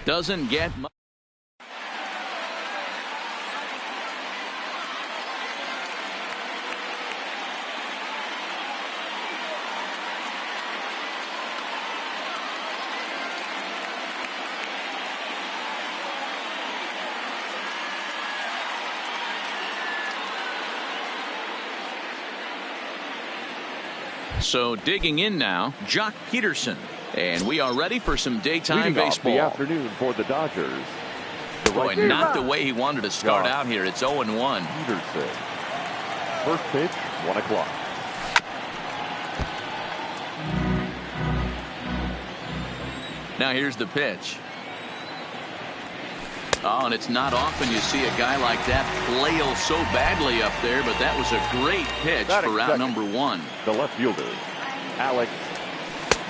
Doesn't get much. So digging in now, Jock Peterson. And we are ready for some daytime baseball. The afternoon for the Dodgers. Boy, not the way he wanted to start out here. It's 0-1. Peterson. First pitch, 1 o'clock. Now here's the pitch. Oh, and it's not often you see a guy like that flail so badly up there, but that was a great pitch for out number 1. The left fielder, Alex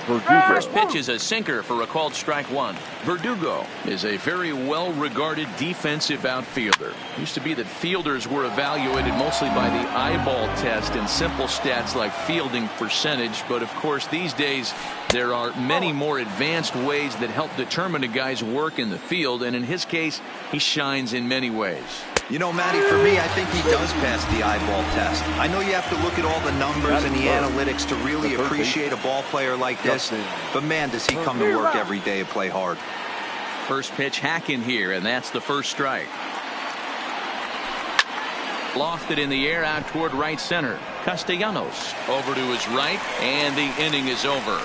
Verdugo. First pitch is a sinker for a called strike 1. Verdugo is a very well-regarded defensive outfielder. Used to be that fielders were evaluated mostly by the eyeball test and simple stats like fielding percentage, but of course these days there are many more advanced ways that help determine a guy's work in the field, and in his case he shines in many ways. You know, Matty, for me, I think he does pass the eyeball test. I know you have to look at all the numbers and the analytics to really appreciate a ball player like this, but man, does he come to work every day and play hard. First pitch hack in here, and that's the first strike. Lofted in the air out toward right center. Castellanos over to his right, and the inning is over.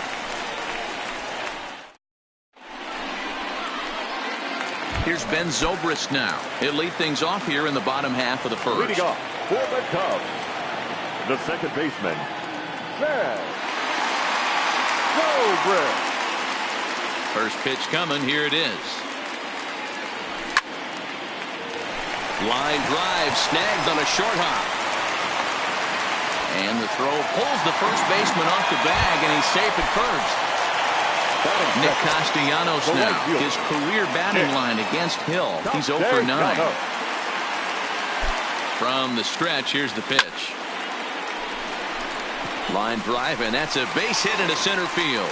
Here's Ben Zobrist now. He'll lead things off here in the bottom half of the first. Leading off for the Cubs, the second baseman, Ben Zobrist. First pitch coming. Here it is. Line drive snagged on a short hop. And the throw pulls the first baseman off the bag, and he's safe at first. Nick Castellanos now. His career batting line against Hill. He's 0 for 9. From the stretch, here's the pitch. Line drive, and that's a base hit into center field.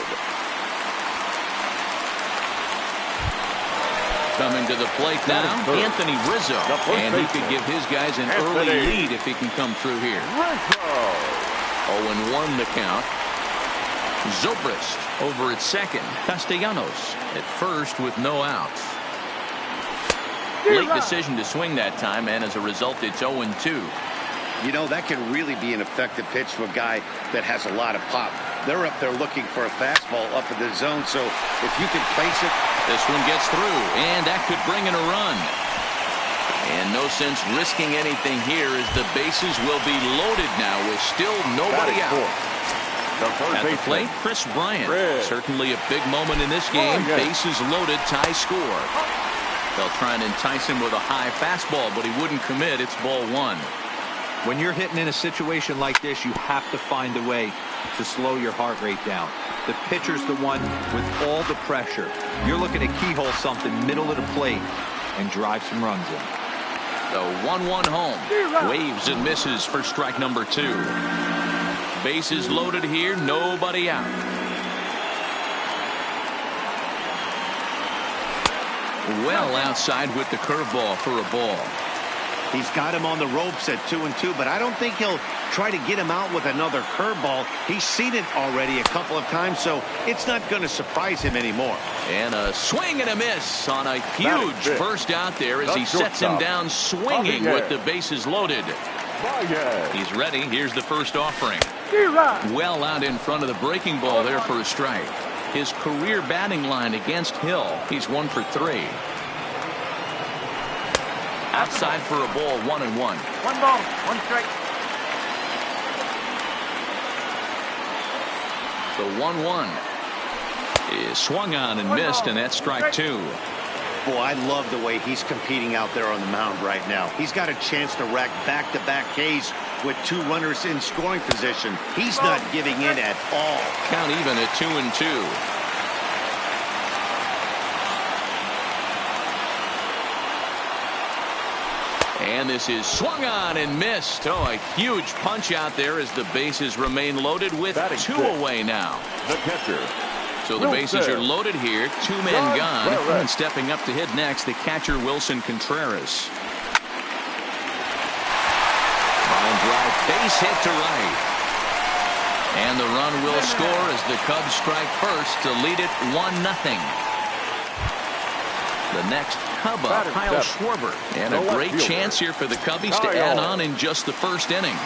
Coming to the plate now, Anthony Rizzo. And he could give his guys an early lead if he can come through here. 0-1 the count. Zobrist over at second. Castellanos at first with no outs. Late decision to swing that time, and as a result, it's 0-2. You know, that can really be an effective pitch to a guy that has a lot of pop. They're up there looking for a fastball up in the zone, so if you can place it. This one gets through, and that could bring in a run. And no sense risking anything here as the bases will be loaded now with still nobody out. At the plate, Chris Bryant. Certainly a big moment in this game. Bases loaded, tie score. They'll try and entice him with a high fastball, but he wouldn't commit. It's ball 1. When you're hitting in a situation like this, you have to find a way to slow your heart rate down. The pitcher's the one with all the pressure. You're looking to keyhole something middle of the plate and drive some runs in. The 1-1 home. Waves and misses for strike number 2. Bases loaded here, nobody out. Well outside with the curveball for a ball. He's got him on the ropes at 2-2, but I don't think he'll try to get him out with another curveball. He's seen it already a couple of times, so it's not going to surprise him anymore. And a swing and a miss on a huge burst out there as he sets him down swinging with the bases loaded. He's ready. Here's the first offering. Well out in front of the breaking ball there for a strike. His career batting line against Hill. He's 1 for 3. Outside for a ball, 1-1. 1 ball, 1 strike. The 1-1 is swung on and missed, and that's strike 2. Boy, I love the way he's competing out there on the mound right now. He's got a chance to rack back-to-back Ks with 2 runners in scoring position. He's not giving in at all. Count even at 2-2. And this is swung on and missed. Oh, a huge punch out there as the bases remain loaded with 2 away now. The catcher, So the bases are loaded here. 2 men gone. And stepping up to hit next, the catcher Wilson Contreras. Line drive, base hit to right. And the run will score as the Cubs strike first to lead it 1-0. The next Cub up, Kyle Schwarber. And a great chance here for the Cubbies to add on in just the first inning.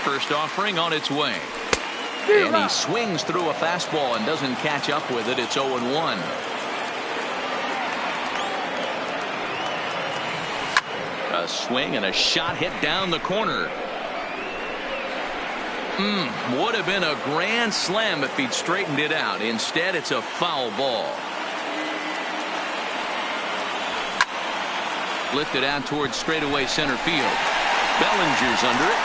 First offering on its way. And he swings through a fastball and doesn't catch up with it. It's 0-1. A swing and a shot hit down the corner. Would have been a grand slam if he'd straightened it out. Instead, it's a foul ball. Lifted out towards straightaway center field. Bellinger's under it.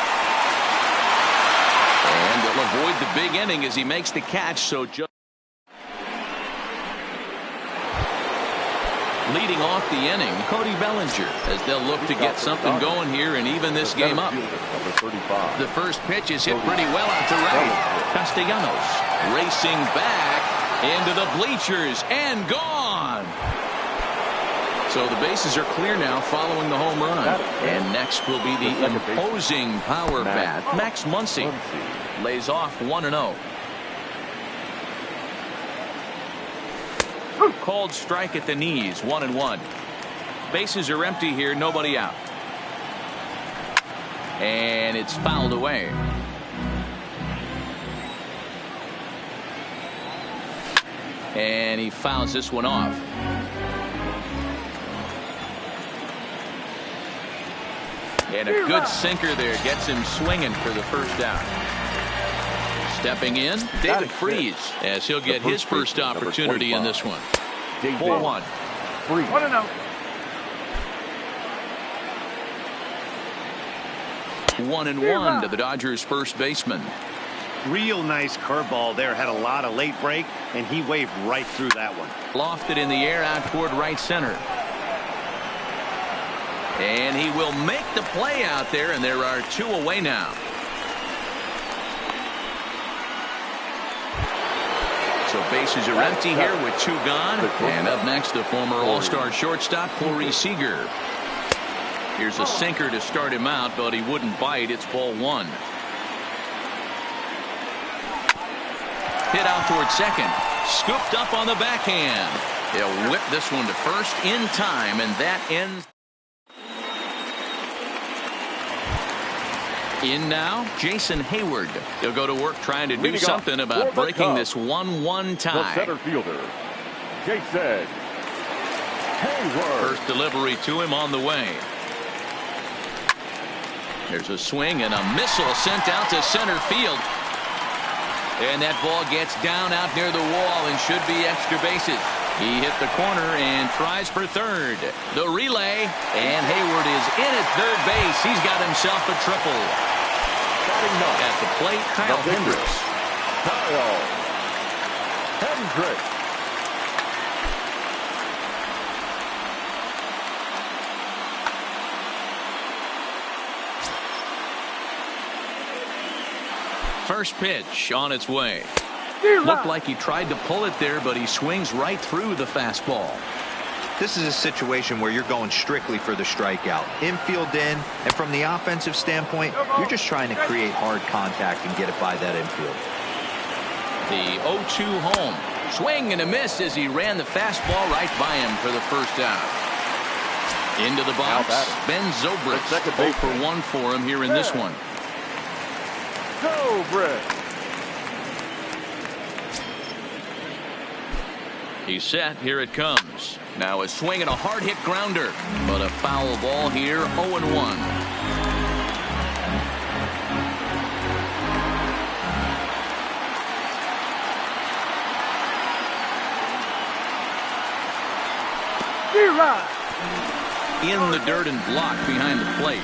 And they'll avoid the big inning as he makes the catch. So just leading off the inning, Cody Bellinger, as they'll look to get something going here and even this game up. The first pitch is hit pretty well out to right. Castellanos racing back into the bleachers and gone. So the bases are clear now following the home run. And next will be the imposing power bat, Max Muncy. Lays off 1-0. Called strike at the knees, 1-1. Bases are empty here, nobody out. And it's fouled away. And he fouls this one off. And a good sinker there gets him swinging for the first out. Stepping in, David Freese, as he'll get his first opportunity in this one. 4-1. 1-0. 1-1 to the Dodgers' first baseman. Real nice curveball there. Had a lot of late break, and he waved right through that one. Lofted in the air out toward right center. And he will make the play out there, and there are 2 away now. So bases are empty here with 2 gone. And up next, the former All-Star shortstop, Corey Seager. Here's a sinker to start him out, but he wouldn't bite. It's ball 1. Hit out toward second. Scooped up on the backhand. He'll whip this one to first in time, and that ends. In now, Jason Hayward. He'll go to work trying to do something about breaking this 1-1 tie. The center fielder, Jason Hayward. First delivery to him on the way. There's a swing and a missile sent out to center field. And that ball gets down out near the wall and should be extra bases. He hit the corner and tries for third. The relay, and Hayward is in at third base. He's got himself a triple. At the plate, Kyle Hendricks. Kyle Hendricks. First pitch on its way. Looked like he tried to pull it there, but he swings right through the fastball. This is a situation where you're going strictly for the strikeout. Infield in, and from the offensive standpoint, you're just trying to create hard contact and get it by that infield. The 0-2 home. Swing and a miss as he ran the fastball right by him for the first out. Into the box, Ben Zobrist. 0 for 1 for him here in this one. Zobrist. He's set. Here it comes. Now a swing and a hard hit grounder, but a foul ball here. 0-1. In the dirt and blocked behind the plate.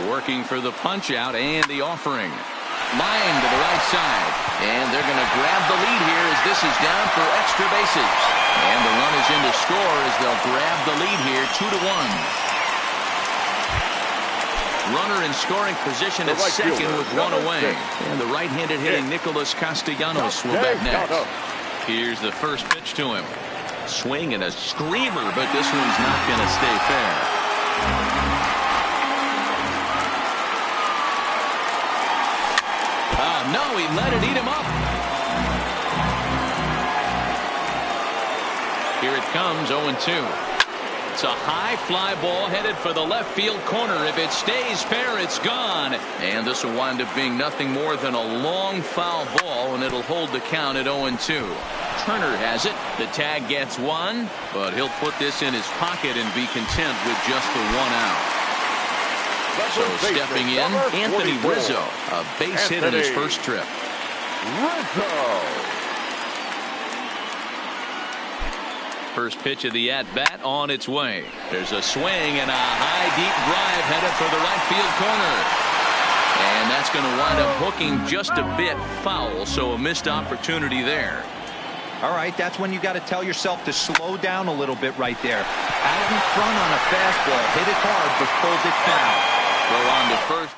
Working for the punch out and the offering. Line to the right side. And they're going to grab the lead here as this is down for extra bases. And the run is in to score as they'll grab the lead here, 2-1. Runner in scoring position at second with one away. And the right-handed hitting Nicholas Castellanos will bat next. Here's the first pitch to him. Swing and a screamer, but this one's not going to stay fair. No, he let it eat him up. Here it comes, 0-2. It's a high fly ball headed for the left field corner. If it stays fair, it's gone. And this will wind up being nothing more than a long foul ball, and it'll hold the count at 0-2. Turner has it. The tag gets one, but he'll put this in his pocket and be content with just the one out. So stepping in, Anthony Rizzo, a base hit in his first trip. First pitch of the at-bat on its way. There's a swing and a high, deep drive headed for the right field corner. And that's going to wind up hooking just a bit foul, so a missed opportunity there. All right, that's when you got to tell yourself to slow down a little bit right there. Out in front on a fastball, hit it hard, but pulled it foul. Go on to first.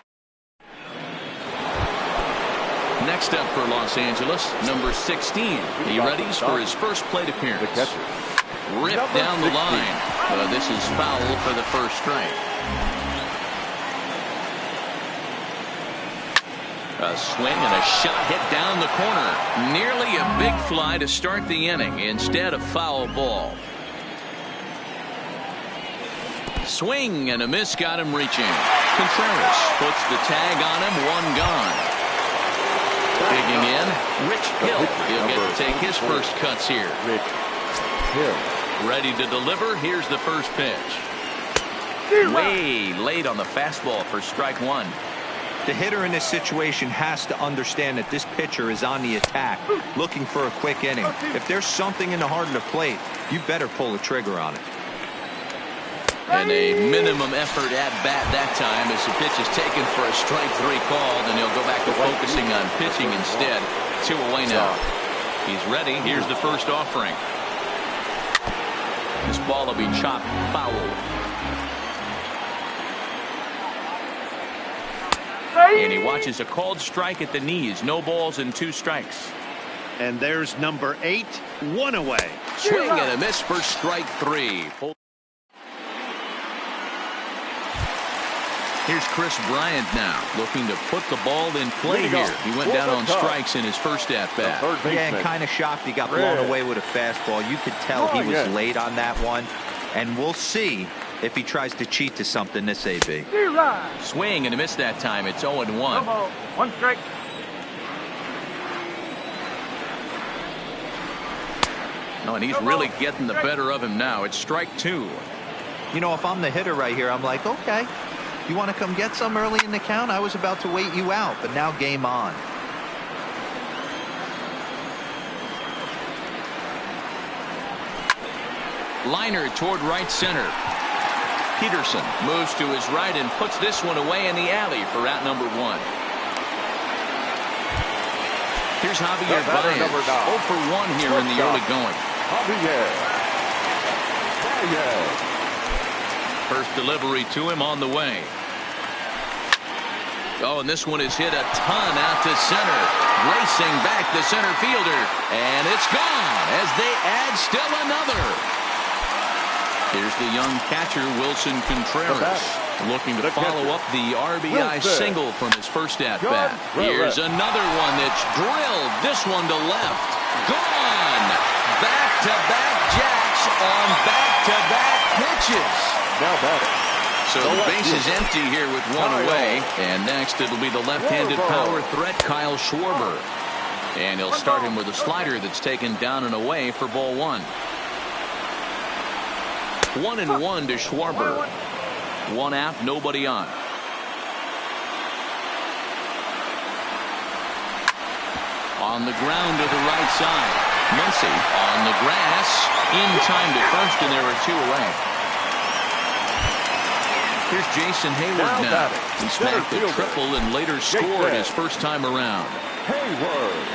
Next up for Los Angeles, number 16. He readies for his first plate appearance. Ripped down the line. But this is foul for the first strike. A swing and a shot hit down the corner. Nearly a big fly to start the inning. Instead, a foul ball. Swing and a miss got him reaching. Contreras puts the tag on him, one gone. Digging in, Rich Hill. He'll get to take his first cuts here. Ready to deliver. Here's the first pitch. Way late on the fastball for strike one. The hitter in this situation has to understand that this pitcher is on the attack, looking for a quick inning. If there's something in the heart of the plate, you better pull the trigger on it. And a minimum effort at bat that time as the pitch is taken for a strike three called, and he'll go back to focusing on pitching instead. 2 away now. He's ready. Here's the first offering. This ball will be chopped foul. And he watches a called strike at the knees. No balls and 2 strikes. And there's number 8, 1 away. Swing and a miss for strike 3. Here's Chris Bryant now, looking to put the ball in play here. He went down on strikes in his first at-bat. Yeah, and kind of shocked he got blown away with a fastball. You could tell he was late on that one. And we'll see if he tries to cheat to something this AB. Swing and a miss that time. It's 0-1. 1 strike. No, and he's really getting the better of him now. It's strike 2. You know, if I'm the hitter right here, I'm like, okay. You want to come get some early in the count? I was about to wait you out, but now game on. Liner toward right center. Peterson moves to his right and puts this one away in the alley for out number 1. Here's Javier Baez. 0 for 1 here in the early going. First delivery to him on the way. Oh, and this one is hit a ton out to center. Racing back the center fielder. And it's gone as they add still another. Here's the young catcher, Wilson Contreras, looking to follow up the RBI single from his first at-bat. Here's another one that's drilled. This one to left. Gone. Back-to-back jacks on back-to-back pitches. Now batting. So the base is empty here with 1 away. And next it'll be the left-handed power threat, Kyle Schwarber. And he'll start him with a slider that's taken down and away for ball 1. 1-1 to Schwarber. 1 out, nobody on. On the ground to the right side. Muncy on the grass. In time to first, and there are 2 away. Here's Jason Hayward now. He smacked the triple and later scored his first time around. Hayward.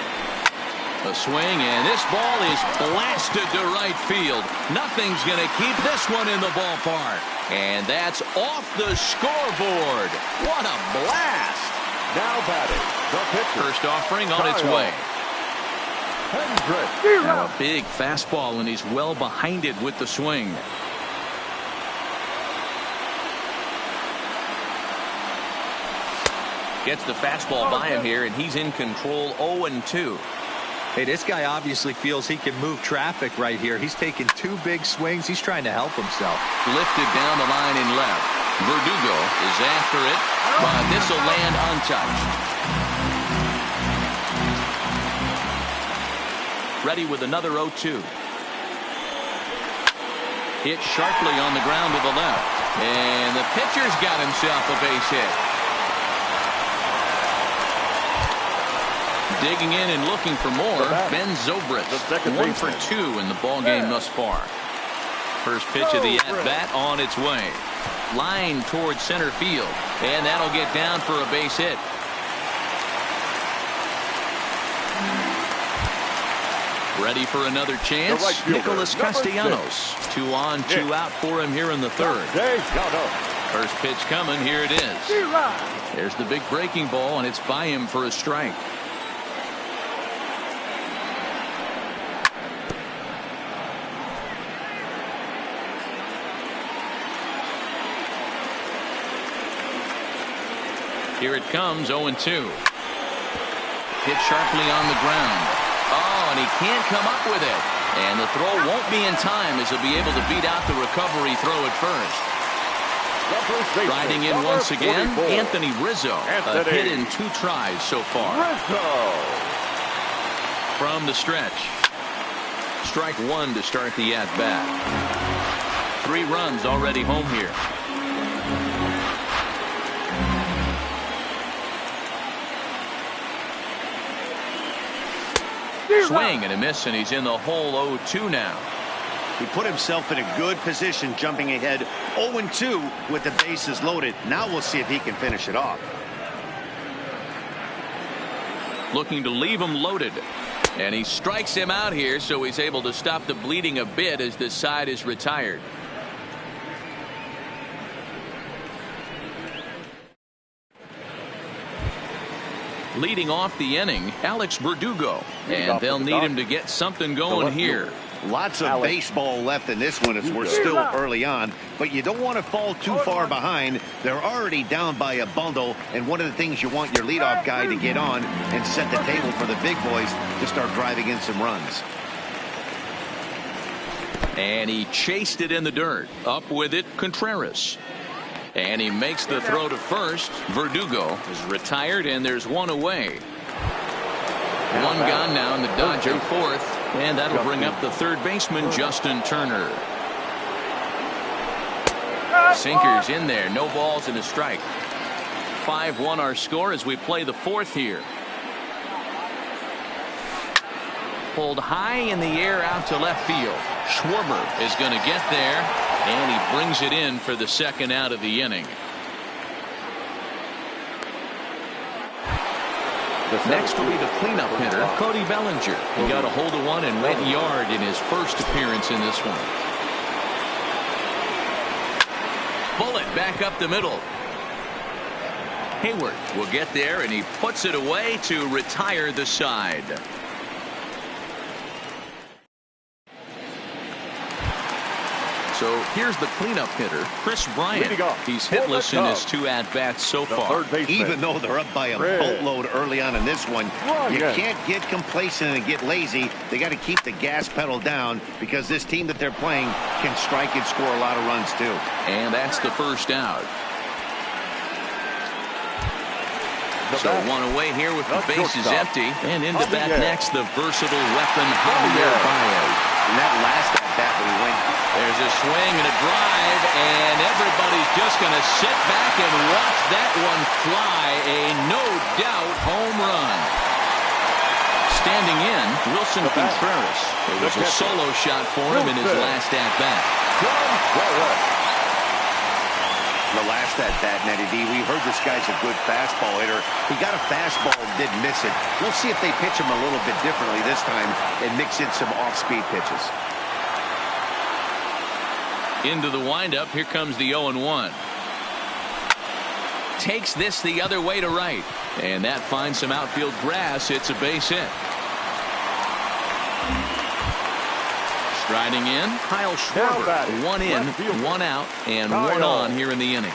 A swing, and this ball is blasted to right field. Nothing's going to keep this one in the ballpark. And that's off the scoreboard. What a blast. Now batting, the pitcher. First offering on its way. Now a big fastball, and he's well behind it with the swing. Gets the fastball by him here, and he's in control. 0-2. Hey, this guy obviously feels he can move traffic right here. He's taking 2 big swings. He's trying to help himself. Lifted down the line in left. Verdugo is after it, but this will land untouched. Ready with another 0-2. Hit sharply on the ground to the left. And the pitcher's got himself a base hit. Digging in and looking for more, Ben Zobrist. 1 for 2 in the ball game thus far. First pitch of the at-bat on its way. Line towards center field, and that'll get down for a base hit. Ready for another chance? Nicholas Castellanos. 2 on, 2 out for him here in the third. First pitch coming. Here it is. There's the big breaking ball, and it's by him for a strike. Here it comes, 0-2. Hit sharply on the ground. Oh, and he can't come up with it. And the throw won't be in time as he'll be able to beat out the recovery throw at first. Riding in once again, Anthony Rizzo. A hit in 2 tries so far. From the stretch. Strike 1 to start the at-bat. 3 runs already home here. Swing and a miss, and he's in the hole. 0-2 now. He put himself in a good position jumping ahead. 0-2 with the bases loaded. Now we'll see if he can finish it off. Looking to leave him loaded. And he strikes him out here, so he's able to stop the bleeding a bit as this side is retired. Leading off the inning, Alex Verdugo. And they'll need him to get something going here. Lots of baseball left in this one as we're still early on, but you don't want to fall too far behind. They're already down by a bundle, and one of the things you want your leadoff guy to get on and set the table for the big boys to start driving in some runs. And he chased it in the dirt. Up with it, Contreras. And he makes the throw to first. Verdugo is retired, and there's 1 away. 1 gone now in the Dodger fourth, and that'll bring up the third baseman, Justin Turner. Sinkers in there, no balls and a strike. 5-1 our score as we play the fourth here. Pulled high in the air out to left field. Schwarber is going to get there, and he brings it in for the second out of the inning. Next will be the cleanup hitter, Cody Bellinger. He got a hold of one and went yard in his first appearance in this one. Bullet back up the middle. Hayward will get there, and he puts it away to retire the side. So here's the cleanup hitter, Chris Bryant. He's hitless in his 2 at-bats so far. Even though they're up by a boatload early on in this one, you can't get complacent and get lazy. They got to keep the gas pedal down because this team that they're playing can strike and score a lot of runs too. And that's the first out. So 1 away here with the bases empty. And into bat next, the versatile weapon, Javier Baez. And that last at-bat we went. There's a swing and a drive, and everybody's just going to sit back and watch that one fly. A no-doubt home run. Standing in, Wilson Contreras. It was a solo shot for him in his last at-bat. The last at-bat, Nettie D, we heard this guy's a good fastball hitter. He got a fastball and didn't miss it. We'll see if they pitch him a little bit differently this time and mix in some off-speed pitches. Into the windup, here comes the 0-1. Takes this the other way to right, and that finds some outfield grass. It's a base hit. Striding in, Kyle Schwarber. One in, one out, and one on here in the inning.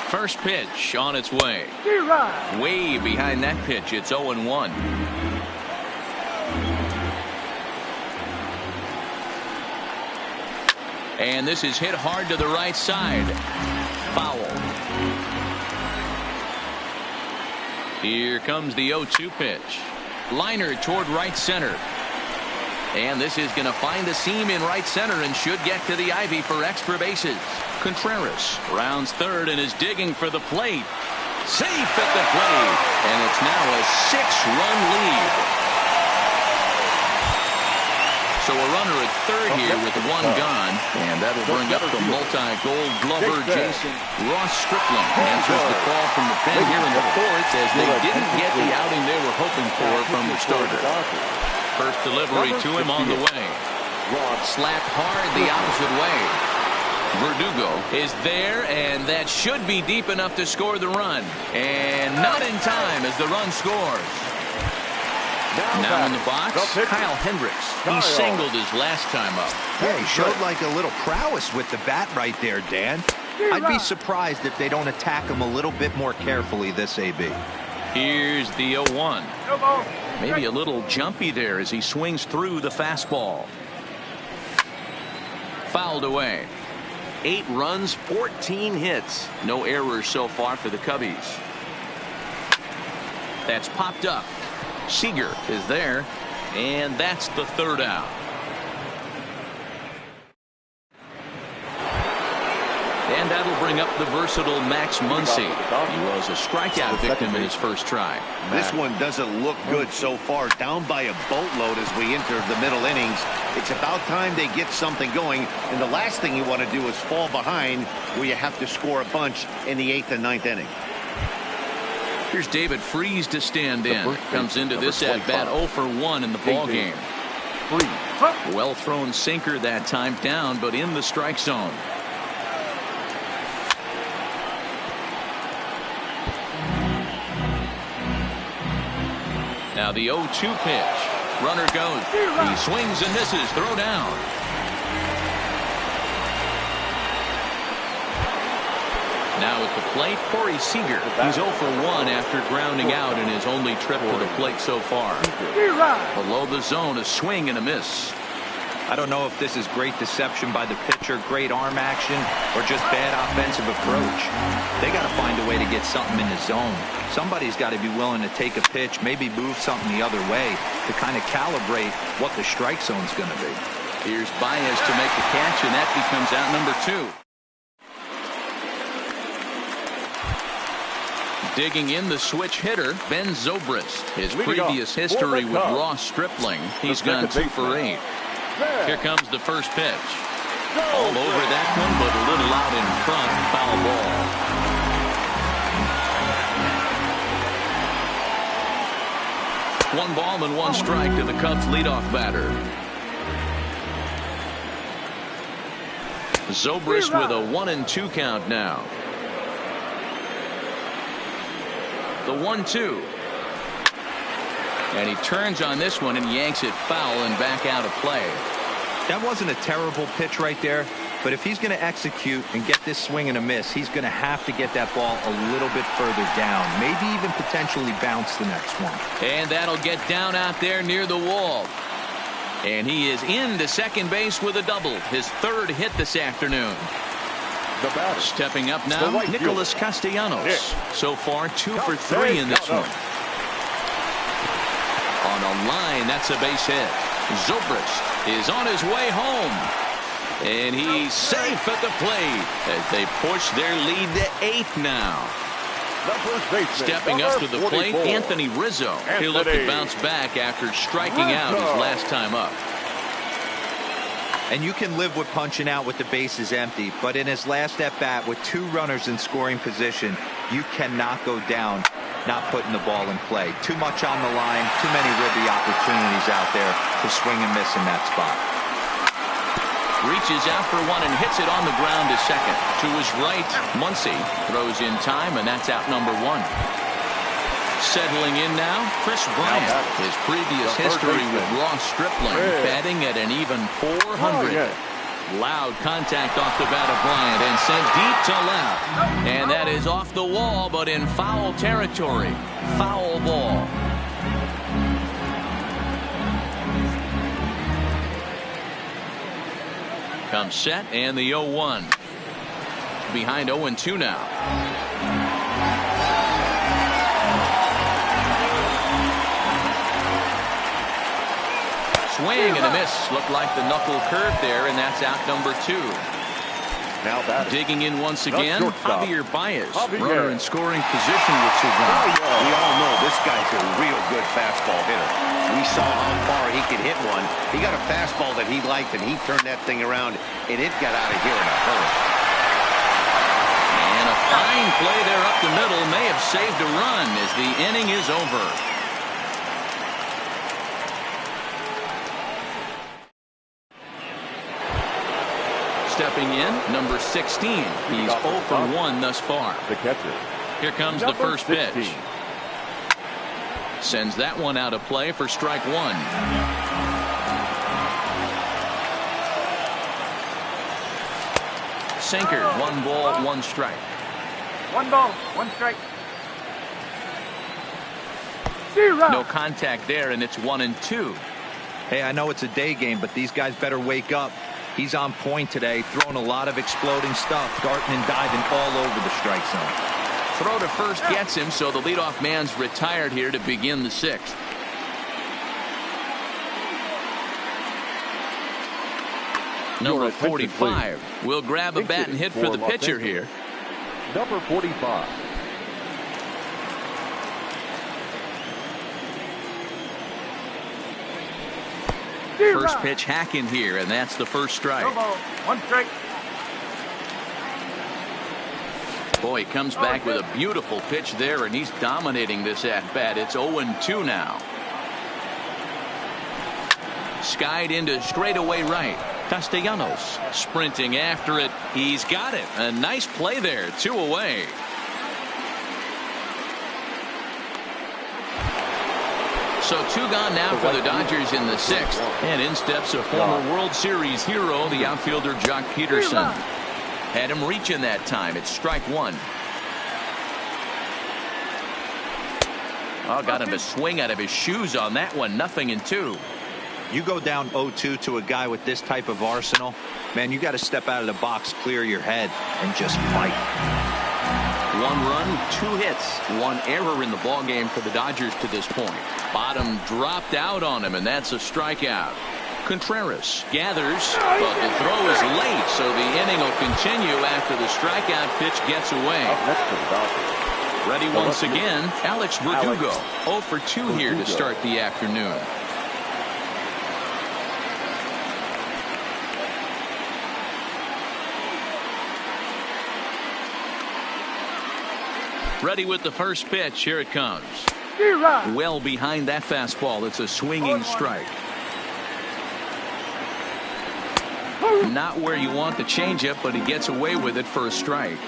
First pitch on its way. Way behind that pitch. It's 0-1. And this is hit hard to the right side. Foul. Here comes the 0-2 pitch. Liner toward right center. And this is going to find a seam in right center and should get to the ivy for extra bases. Contreras rounds third and is digging for the plate. Safe at the plate. And it's now a 6-run lead. So a runner at third here with one gone, and that'll bring up the multi-gold glover Jason Ross Stripling. Answers the call from the pen here in the fourth as they didn't get the outing they were hoping for from the starter. First delivery to him on the way. Slapped hard the opposite way. Verdugo is there, and that should be deep enough to score the run. And not in time as the run scores. Now in the box, Kyle Hendricks. He singled his last time up. Yeah, he showed like a little prowess with the bat right there, Dan. I'd be surprised if they don't attack him a little bit more carefully this AB. Here's the 0-1. Maybe a little jumpy there as he swings through the fastball. Fouled away. 8 runs, 14 hits. No errors so far for the Cubbies. That's popped up. Seager is there, and that's the third out. And that'll bring up the versatile Max Muncy. He was a strikeout victim in his first try. This one doesn't look good so far. Down by a boatload as we enter the middle innings. It's about time they get something going, and the last thing you want to do is fall behind where you have to score a bunch in the 8th and 9th inning. Here's David Freese to stand in. Comes into this at-bat 0 for 1 in the ball game. Well thrown sinker that time, down but in the strike zone. Now the 0-2 pitch. Runner goes. He swings and misses. Throw down. Now at the plate, Corey Seager. He's 0 for 1 after grounding out in his only trip to the plate so far. Below the zone, a swing and a miss. I don't know if this is great deception by the pitcher, great arm action, or just bad offensive approach. They got to find a way to get something in the zone. Somebody's got to be willing to take a pitch, maybe move something the other way to kind of calibrate what the strike zone's going to be. Here's Baez to make the catch, and that becomes out number 2. Digging in the switch hitter, Ben Zobrist. His previous history with Ross Stripling. He's gone 2 for 8. Here comes the first pitch. All over that one, but a little out in front. Foul ball. 1 ball and 1 strike to the Cubs leadoff batter. Zobrist with a 1-2 count now. The 1-2. And he turns on this one and yanks it foul and back out of play. That wasn't a terrible pitch right there, but if he's going to execute and get this swing and a miss, he's going to have to get that ball a little bit further down, maybe even potentially bounce the next one. And that'll get down out there near the wall. And he is into second base with a double, his 3rd hit this afternoon. Stepping up now, Nicholas Castellanos. So far, 2 for 3 in this one. On a line, that's a base hit. Zobrist is on his way home. And he's safe at the plate as they push their lead to 8 now. Stepping up to the plate, Anthony Rizzo. He'll look to bounce back after striking out his last time up. And you can live with punching out with the bases empty, but in his last at-bat with 2 runners in scoring position, you cannot go down not putting the ball in play. Too much on the line, too many ribby opportunities out there to swing and miss in that spot. Reaches out for one and hits it on the ground to second. To his right, Muncy throws in time, and that's out number 1. Settling in now, Chris Bryant. His previous history with Ross Stripling, batting at an even .400. Loud contact off the bat of Bryant and sent deep to left. And that is off the wall, but in foul territory. Foul ball. Comes set, and the 0-1. Behind 0-2 now. Swing and a miss. Looked like the knuckle curve there, and that's out number 2. Now batting. Digging in once again, Javier Baez. Javier. Runner in scoring position with Sugan. We all know this guy's a real good fastball hitter. We saw how far he could hit one. He got a fastball that he liked, and he turned that thing around, and it got out of here in a hurry. And a fine play there up the middle may have saved a run as the inning is over. Stepping in, number 16. He's 0 for 1 thus far. The catcher. Here comes the first pitch. Sends that one out of play for strike 1. Sinker, 1 ball, 1 strike. 1 ball, 1 strike. No contact there, and it's 1-2. Hey, I know it's a day game, but these guys better wake up. He's on point today, throwing a lot of exploding stuff, darting and diving all over the strike zone. Throw to first gets him, so the leadoff man's retired here to begin the 6th. Number 45 will grab a bat and hit for the pitcher here. Number 45. First pitch hack in here, and that's the first strike. 1 strike. Boy, he comes back with a beautiful pitch there, and he's dominating this at-bat. It's 0-2 now. Skied into straightaway right. Castellanos sprinting after it. He's got it. A nice play there. 2 away. So 2 gone now for the Dodgers in the 6th. And in steps a former World Series hero, the outfielder Jock Peterson. Had him reaching that time. It's strike 1. Oh, got him a swing out of his shoes on that one. 0-2. You go down 0-2 to a guy with this type of arsenal, man, you got to step out of the box, clear your head, and just fight. 1 run, 2 hits, 1 error in the ballgame for the Dodgers to this point. Bottom dropped out on him, and that's a strikeout. Contreras gathers, but the throw is late, so the inning will continue after the strikeout pitch gets away. Ready once again, Alex Verdugo. 0 for 2 here to start the afternoon. Ready with the first pitch. Here it comes. Well behind that fastball. It's a swinging strike. Not where you want the changeup, but he gets away with it for a strike.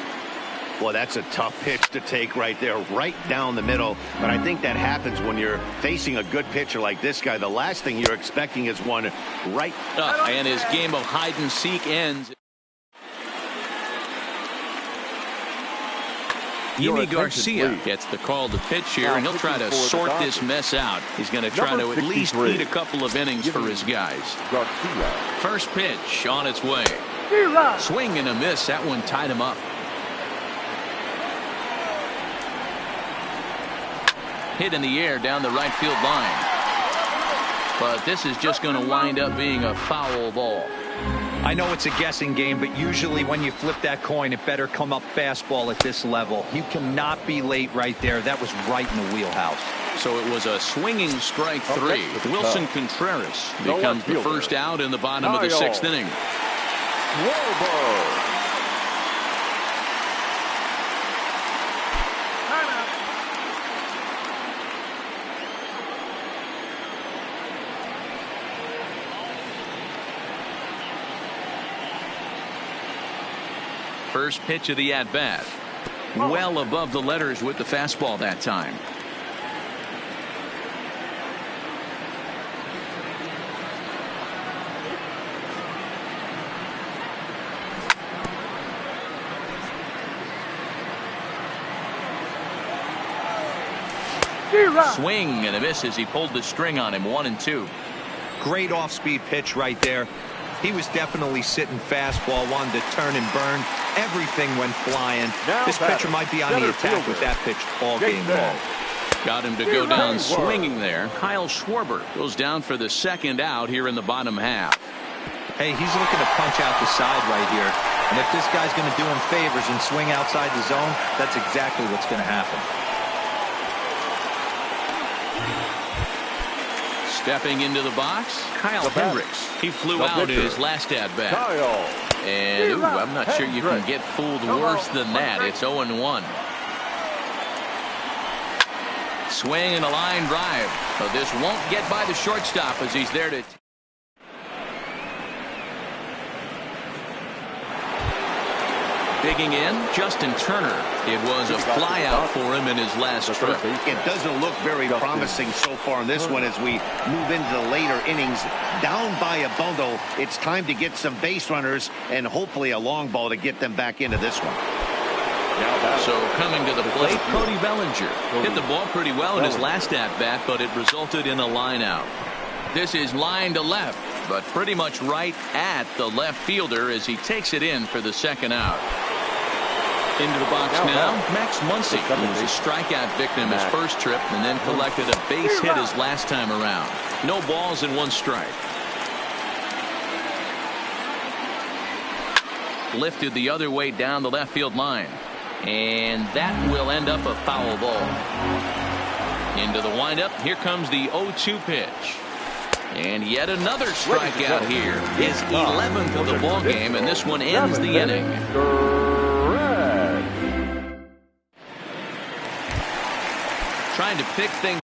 Well, that's a tough pitch to take right there, right down the middle. But I think that happens when you're facing a good pitcher like this guy. The last thing you're expecting is one right up. And his game of hide and seek ends. Yimi Garcia gets the call to pitch here, and he'll try to sort this mess out. He's going to try to at least eat a couple of innings for his guys. First pitch on its way. Swing and a miss. That one tied him up. Hit in the air down the right field line. But this is just going to wind up being a foul ball. I know it's a guessing game, but usually when you flip that coin, it better come up fastball at this level. You cannot be late right there. That was right in the wheelhouse. So it was a swinging strike 3. Wilson Contreras becomes the first out in the bottom of the 6th inning. First pitch of the at-bat. Well above the letters with the fastball that time. Swing and a miss as he pulled the string on him. 1-2. Great off-speed pitch right there. He was definitely sitting fastball, wanted to turn and burn. Everything went flying. This pitcher might be on the attack with that pitch all game long. Got him to go down swinging there. Kyle Schwarber goes down for the second out here in the bottom half. Hey, he's looking to punch out the side right here. And if this guy's going to do him favors and swing outside the zone, that's exactly what's going to happen. Stepping into the box, Kyle Hendricks. He flew out in his last at-bat. And I'm not sure you can get fooled worse than that. It's 0-1. Swing and a line drive. But this won't get by the shortstop as he's there to... Digging in, Justin Turner. It was a fly out for him in his last trip. It doesn't look very promising so far in this one as we move into the later innings. Down by a bundle, it's time to get some base runners and hopefully a long ball to get them back into this one. So coming to the plate, Cody Bellinger hit the ball pretty well in his last at-bat, but it resulted in a line out. This is line to left, but pretty much right at the left fielder as he takes it in for the second out. Into the box now, Max Muncy, who was a strikeout victim his first trip and then collected a base hit his last time around. No balls and 1 strike. Lifted the other way down the left field line. And that will end up a foul ball. Into the windup, here comes the 0-2 pitch. And yet another strikeout here. His 11th of the ball game, and this one ends the inning. Trying to pick things.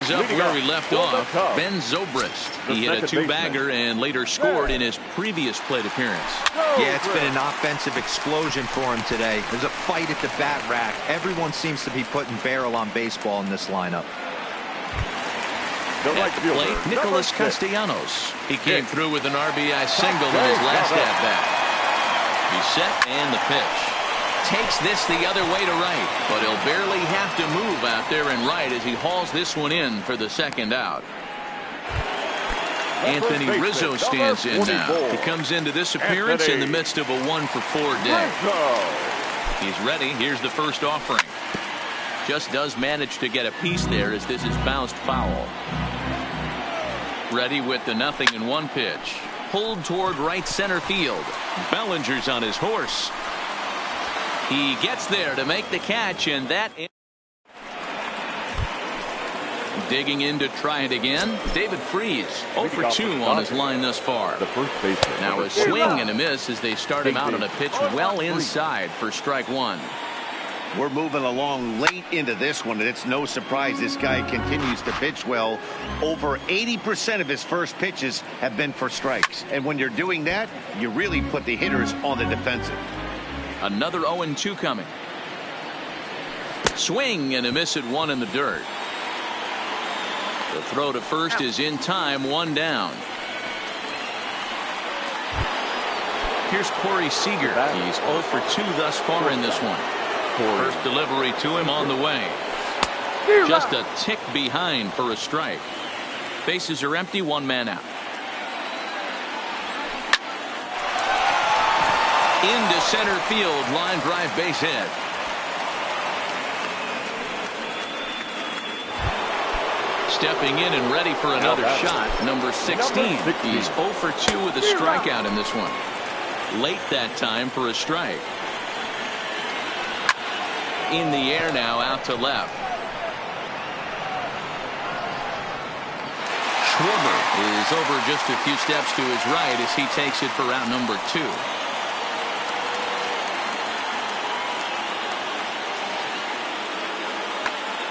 Up where we left off, Ben Zobrist. He hit a 2-bagger and later scored in his previous plate appearance. Yeah, it's been an offensive explosion for him today. There's a fight at the bat rack. Everyone seems to be putting barrel on baseball in this lineup. At the plate, Nicholas Castellanos. He came through with an RBI single in his last at-bat. He's set and the pitch. Takes this the other way to right, but he'll barely have to move out there in right as he hauls this one in for the second out. Anthony Rizzo stands in now. He comes into this appearance in the midst of a 1-for-4 day. He's ready. Here's the first offering. Just does manage to get a piece there as this is bounced foul. Ready with the 0-1 pitch. Pulled toward right center field. Bellinger's on his horse. He gets there to make the catch, and that digging in to try it again. David Freese 0 for 2 on his line thus far. The first baseman. Now a swing and a miss as they start him out on a pitch well inside for strike one. We're moving along late into this one, and it's no surprise this guy continues to pitch well. Over 80% of his first pitches have been for strikes. And when you're doing that, you really put the hitters on the defensive. Another 0-2 coming. Swing and a miss at one in the dirt. The throw to first is in time, one down. Here's Corey Seager. He's 0 for 2 thus far in this one. First delivery to him on the way. Just a tick behind for a strike. Bases are empty, one man out. Into center field, line drive, base hit. Stepping in and ready for another shot, number 16. He's 0 for 2 with a strikeout in this one. Late that time for a strike. In the air now, out to left. Schwarber is over just a few steps to his right as he takes it for out number 2.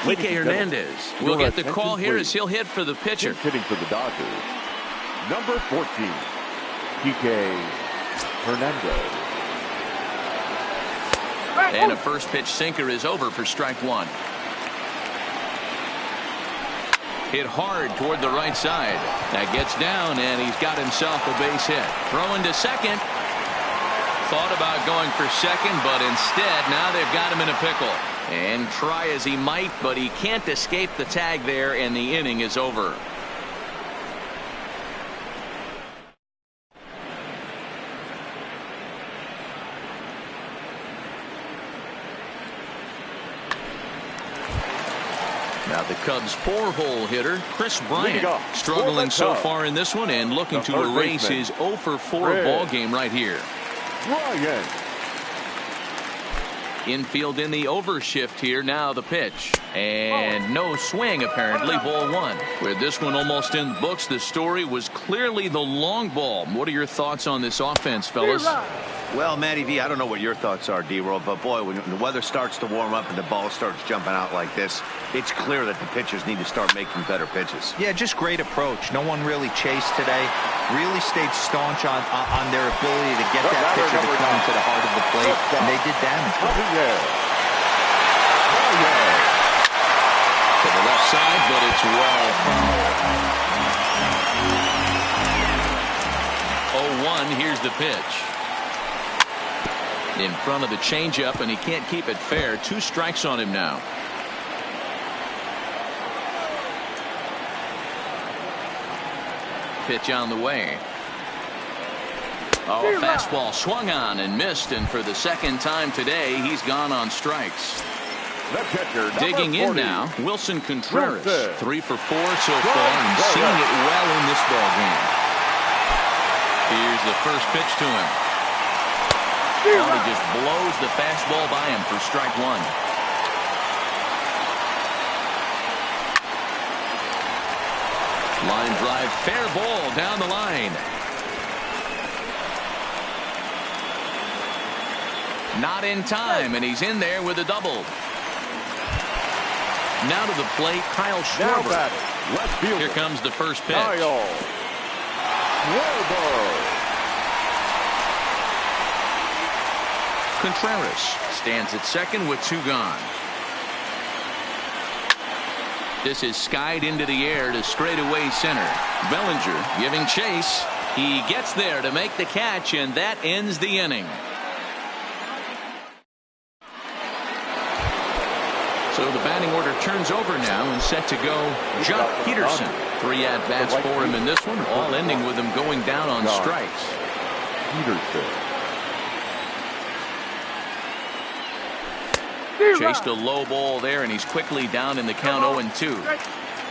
Kike Hernandez will get the call here as he'll hit for the pitcher. Hitting for the Dodgers, number 14, Kike Hernandez. And a first pitch sinker is over for strike one. Hit hard toward the right side. That gets down, and he's got himself a base hit. Throwing to second. Thought about going for second, but instead now they've got him in a pickle. And try as he might, but he can't escape the tag there, and the inning is over. Now the Cubs' 4-hole hitter, Chris Bryant, struggling so far in this one and looking to erase his 0 for 4 ball game right here. Bryant. Infield in the overshift here. Now the pitch. And no swing, apparently. Ball one. With this one almost in the books, the story was clearly the long ball. What are your thoughts on this offense, fellas? Well, Matty V, I don't know what your thoughts are, D-Roll, but boy, when the weather starts to warm up and the ball starts jumping out like this, it's clear that the pitchers need to start making better pitches. Yeah, just great approach. No one really chased today. Really stayed staunch on their ability to get that pitcher to come to the heart of the plate, and they did damage. To the left side, but it's well fouled. 0-1, here's the pitch. In front of the changeup, and he can't keep it fair. 2 strikes on him now. Pitch on the way. Oh, a fastball swung on and missed, and for the second time today, he's gone on strikes. The catcher, digging 40. In now, Wilson Contreras, 3 for 4 so far, and seeing it well in this ball game. Here's the first pitch to him. Well, he just blows the fastball by him for strike one. Line drive, fair ball down the line. Not in time, and he's in there with a double. Now to the plate, Kyle Schwarber. Here comes the first pitch. Kyle Schwarber. Contreras stands at second with 2 gone. This is skied into the air to straightaway center. Bellinger giving chase. He gets there to make the catch, and that ends the inning. So the batting order turns over now and set to go Jock Peterson. 3 at-bats for him in this one, all ending with him going down on strikes. Peterson. Chased a low ball there, and he's quickly down in the count 0-2.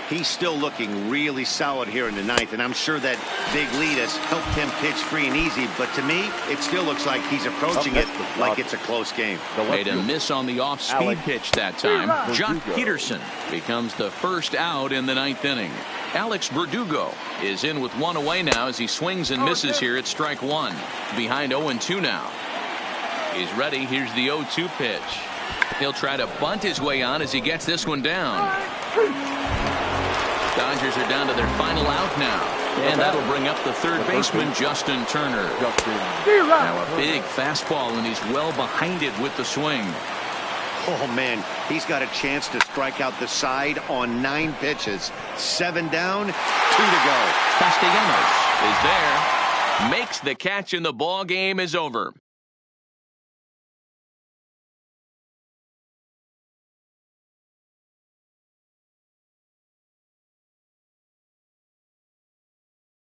He's still looking really solid here in the ninth, and I'm sure that big lead has helped him pitch free and easy, but to me, it still looks like he's approaching it like it's a close game. Made a miss on the off-speed pitch that time. Jock Peterson becomes the first out in the ninth inning. Alex Verdugo is in with one away now as he swings and misses here at strike one. Behind 0-2 now. He's ready. Here's the 0-2 pitch. He'll try to bunt his way on as he gets this one down. Dodgers are down to their final out now. And that'll bring up the third baseman, Justin Turner. Now a big fastball, and he's well behind it with the swing. Oh, man, he's got a chance to strike out the side on 9 pitches. 7 down, 2 to go. Castellanos is there. Makes the catch, and the ball game is over.